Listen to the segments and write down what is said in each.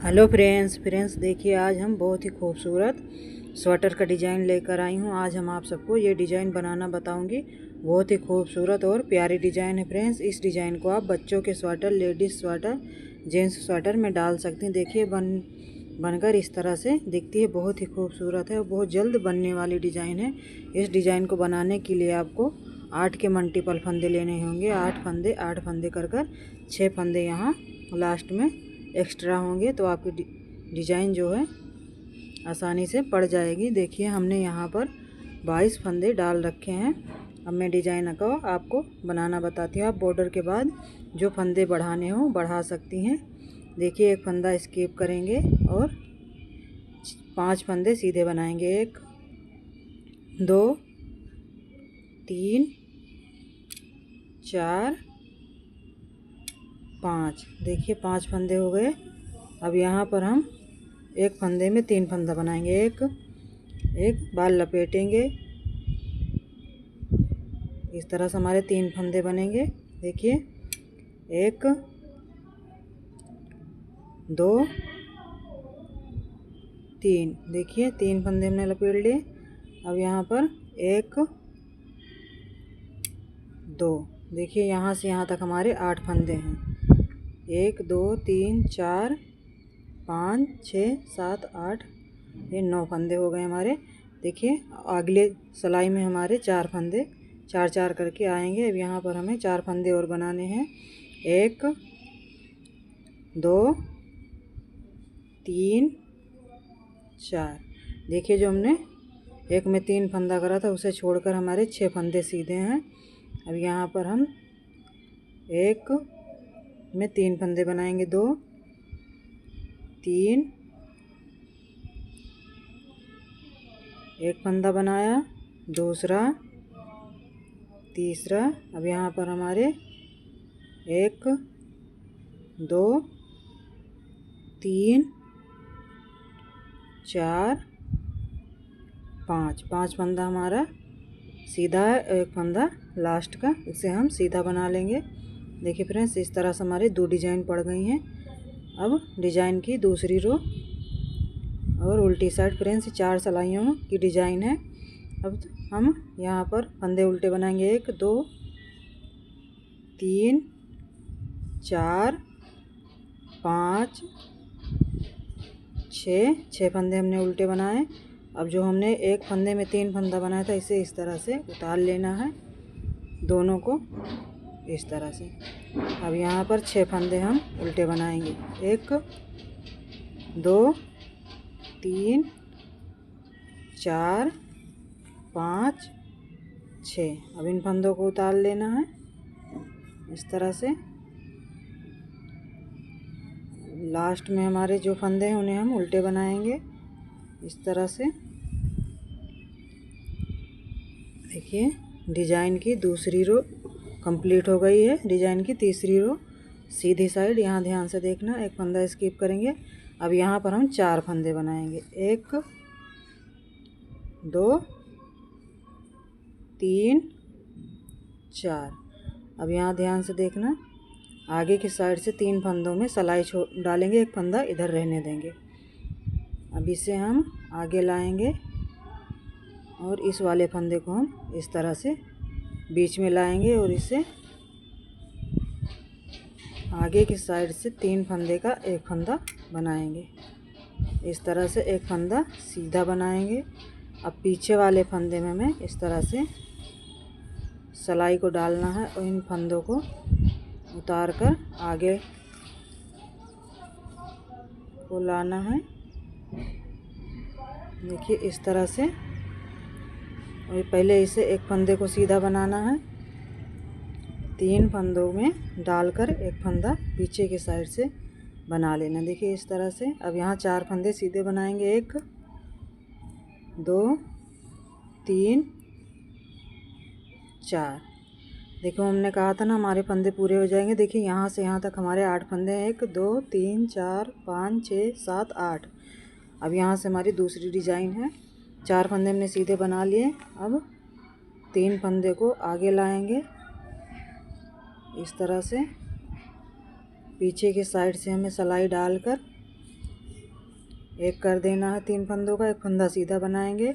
Hello friends देखिए, आज हम बहुत ही खूबसूरत स्वेटर का डिज़ाइन लेकर आई हूँ। आज हम आप सबको ये डिज़ाइन बनाना बताऊंगी। बहुत ही खूबसूरत और प्यारी डिज़ाइन है फ्रेंड्स। इस डिज़ाइन को आप बच्चों के sweater, ladies sweater, gents sweater में डाल सकते हैं। देखिए बनकर इस तरह से दिखती है। बहुत ही खूबसूरत है और बहुत जल्द बनने वाली डिज़ाइन है। इस डिज़ाइन को बनाने के लिए आपको 8 के मल्टीपल फंदे लेने होंगे। 8 फंदे कर 6 फंदे यहाँ लास्ट में एक्स्ट्रा होंगे, तो आपकी डिज़ाइन जो है आसानी से पड़ जाएगी। देखिए, हमने यहाँ पर 22 फंदे डाल रखे हैं। अब मैं डिज़ाइन को आपको बनाना बताती हूँ। आप बॉर्डर के बाद जो फंदे बढ़ाने हो बढ़ा सकती हैं। देखिए, एक फंदा स्किप करेंगे और 5 फंदे सीधे बनाएंगे। 1 2 3 4 5। देखिए, 5 फंदे हो गए। अब यहाँ पर हम एक फंदे में 3 फंदा बनाएंगे। एक बाल लपेटेंगे। इस तरह से हमारे 3 फंदे बनेंगे। देखिए, 1 2 3। देखिए, 3 फंदे हमने लपेट लिए। अब यहाँ पर 1 2। देखिए, यहाँ से यहाँ तक हमारे 8 फंदे हैं। 1 2 3 4 5 6 7 8, ये 9 फंदे हो गए हमारे। देखिए, अगले सिलाई में हमारे 4 फंदे 4 4 करके आएंगे। अब यहाँ पर हमें 4 फंदे और बनाने हैं। 1 2 3 4। देखिए, जो हमने एक में 3 फंदा करा था उसे छोड़कर हमारे 6 फंदे सीधे हैं। अब यहाँ पर हम एक में 3 फंदे बनाएंगे। 2 3, एक फंदा बनाया, दूसरा, तीसरा। अब यहाँ पर हमारे 1 2 3 4 5। 5 फंदा हमारा सीधा है। एक फंदा लास्ट का, इसे हम सीधा बना लेंगे। देखिए फ्रेंड्स, इस तरह से हमारी 2 डिज़ाइन पड़ गई हैं। अब डिज़ाइन की दूसरी रो और उल्टी साइड फ्रेंड्स 4 सिलाइयों की डिज़ाइन है। अब हम यहाँ पर फंदे उल्टे बनाएंगे। 1 2 3 4 5 6 फंदे हमने उल्टे बनाए। अब जो हमने एक फंदे में 3 फंदा बनाया था, इसे इस तरह से उतार लेना है, दोनों को इस तरह से। अब यहाँ पर 6 फंदे हम उल्टे बनाएंगे। 1 2 3 4 5 6। अब इन फंदों को उतार लेना है इस तरह से। लास्ट में हमारे जो फंदे हैं उन्हें हम उल्टे बनाएंगे इस तरह से। देखिए, डिज़ाइन की दूसरी रो कंप्लीट हो गई है। डिज़ाइन की तीसरी रो सीधी साइड, यहाँ ध्यान से देखना, एक फंदा स्किप करेंगे। अब यहाँ पर हम 4 फंदे बनाएंगे। 1 2 3 4। अब यहाँ ध्यान से देखना, आगे की साइड से 3 फंदों में सिलाई डालेंगे, एक फंदा इधर रहने देंगे। अब इसे हम आगे लाएंगे और इस वाले फंदे को हम इस तरह से बीच में लाएंगे और इसे आगे की साइड से 3 फंदे का एक फंदा बनाएंगे। इस तरह से एक फंदा सीधा बनाएंगे। अब पीछे वाले फंदे में हमें इस तरह से सिलाई को डालना है और इन फंदों को उतार कर आगे को लाना है। देखिए, इस तरह से। और पहले इसे एक फंदे को सीधा बनाना है, 3 फंदों में डालकर एक फंदा पीछे की साइड से बना लेना। देखिए, इस तरह से। अब यहाँ 4 फंदे सीधे बनाएंगे। 1 2 3 4। देखो, हमने कहा था ना हमारे फंदे पूरे हो जाएंगे। देखिए, यहाँ से यहाँ तक हमारे 8 फंदे हैं। 1 2 3 4 5 6 7 8। अब यहाँ से हमारी दूसरी डिज़ाइन है। 4 फंदे हमने सीधे बना लिए। अब 3 फंदे को आगे लाएंगे इस तरह से। पीछे की साइड से हमें सिलाई डालकर एक कर देना है 3 फंदों का। एक फंदा सीधा बनाएंगे,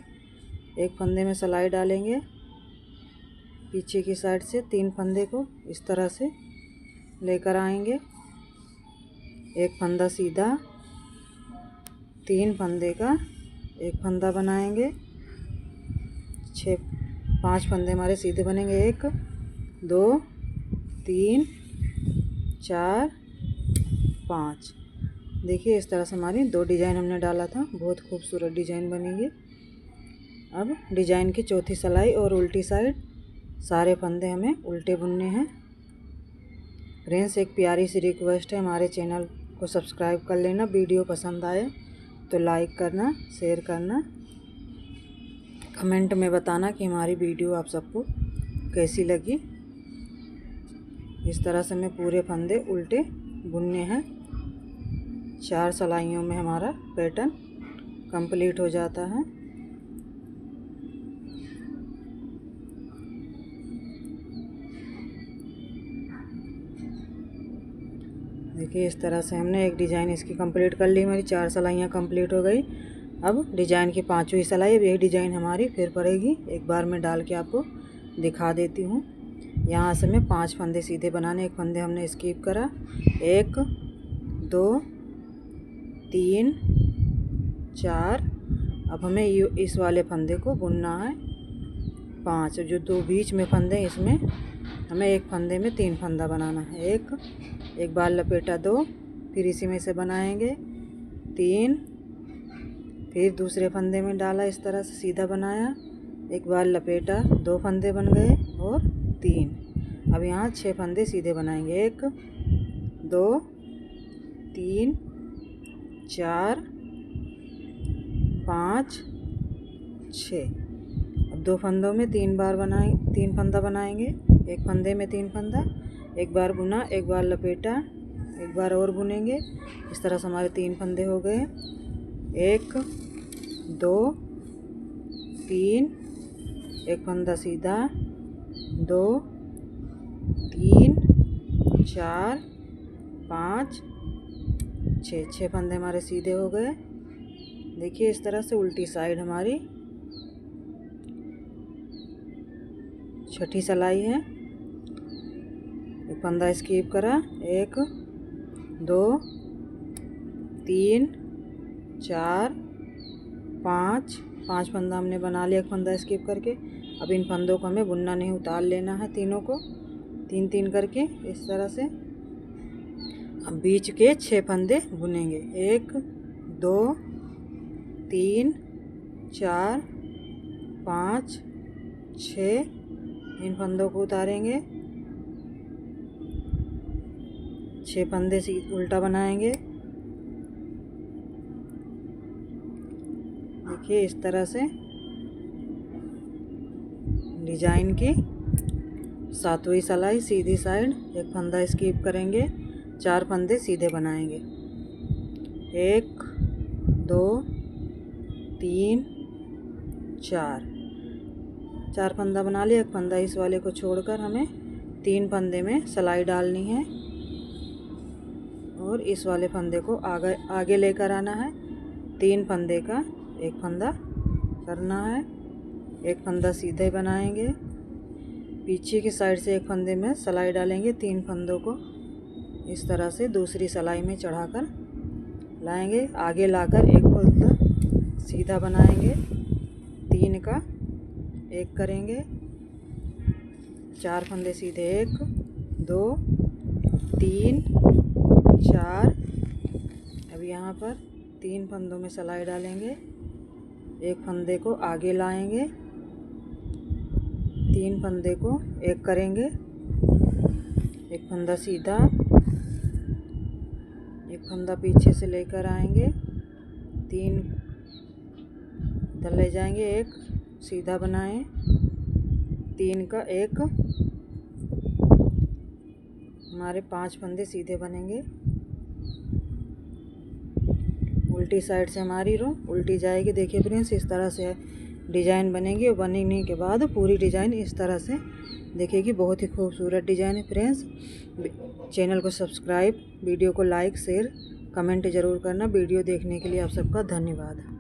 एक फंदे में सिलाई डालेंगे, पीछे की साइड से 3 फंदे को इस तरह से लेकर आएंगे। एक फंदा सीधा, 3 फंदे का एक फंदा बनाएंगे, 5 फंदे हमारे सीधे बनेंगे। 1 2 3 4 5। देखिए इस तरह से हमारी 2 डिजाइन हमने डाला था, बहुत खूबसूरत डिजाइन बनेगी। अब डिजाइन की चौथी सिलाई और उल्टी साइड सारे फंदे हमें उल्टे बुनने हैं। फ्रेंड्स, एक प्यारी सी रिक्वेस्ट है, हमारे चैनल को सब्सक्राइब कर लेना। वीडियो पसंद आए तो लाइक करना, शेयर करना, कमेंट में बताना कि हमारी वीडियो आप सबको कैसी लगी। इस तरह से हमें पूरे फंदे उल्टे बुनने हैं। 4 सिलाइयों में हमारा पैटर्न कंप्लीट हो जाता है। देखिए इस तरह से हमने एक डिज़ाइन इसकी कंप्लीट कर ली। हमारी 4 सिलाइयाँ कंप्लीट हो गई। अब डिज़ाइन की 5वीं सिलाई। अब यही डिज़ाइन हमारी फिर पड़ेगी। एक बार मैं डाल के आपको दिखा देती हूँ। यहाँ से मैं 5 फंदे सीधे बनाने, एक फंदे हमने स्किप करा। 1 2 3 4। अब हमें इस वाले फंदे को बुनना है 5। जो 2 बीच में फंदे इसमें हमें एक फंदे में 3 फंदा बनाना है। एक बार लपेटा 2, फिर इसी में से बनाएंगे 3, फिर दूसरे फंदे में डाला, इस तरह से सीधा बनाया, एक बार लपेटा, 2 फंदे बन गए और 3। अब यहाँ 6 फंदे सीधे बनाएंगे। 1 2 3 4 5 6। अब 2 फंदों में 3 फंदा बनाएंगे। एक फंदे में 3 फंदा, एक बार बुना, एक बार लपेटा, एक बार और बुनेंगे। इस तरह से हमारे 3 फंदे हो गए। 1 2 3, एक फंदा सीधा, 2 3 4 5 6 फंदे हमारे सीधे हो गए। देखिए इस तरह से उल्टी साइड हमारी छठी सिलाई है। एक फंदा स्किप करा, 1 2 3 4 5 फंदा हमने बना लिया एक फंदा स्किप करके। अब इन फंदों को हमें बुनना नहीं, उतार लेना है तीनों को 3 करके इस तरह से। अब बीच के 6 फंदे बुनेंगे। 1 2 3 4 5 6। इन फंदों को उतारेंगे, 6 फंदे उल्टा बनाएंगे। देखिए इस तरह से डिजाइन की 7वीं सिलाई सीधी साइड, एक फंदा स्किप करेंगे, 4 फंदे सीधे बनाएंगे। 1 2 3 4 फंदा बना लिया। एक फंदा इस वाले को छोड़कर हमें 3 फंदे में सिलाई डालनी है और इस वाले फंदे को आगे लेकर आना है। 3 फंदे का एक फंदा करना है। एक फंदा सीधे बनाएंगे, पीछे की साइड से एक फंदे में सिलाई डालेंगे। 3 फंदों को इस तरह से दूसरी सिलाई में चढ़ाकर लाएंगे, आगे लाकर एक फंदा सीधा बनाएंगे। 3 का एक करेंगे, 4 फंदे सीधे, 1 2 3 4। अब यहाँ पर 3 फंदों में सिलाई डालेंगे, एक फंदे को आगे लाएंगे, 3 फंदे को एक करेंगे, एक फंदा सीधा, एक फंदा पीछे से लेकर आएंगे, 3 इधर ले जाएंगे, एक सीधा बनाएं, 3 का एक, हमारे 5 फंदे सीधे बनेंगे। उल्टी साइड से हमारी रो उल्टी जाएगी। देखिए फ्रेंड्स इस तरह से डिज़ाइन बनेगी और बनने के बाद पूरी डिज़ाइन इस तरह से देखिएगी। बहुत ही खूबसूरत डिज़ाइन है फ्रेंड्स। चैनल को सब्सक्राइब, वीडियो को लाइक शेयर कमेंट ज़रूर करना। वीडियो देखने के लिए आप सबका धन्यवाद।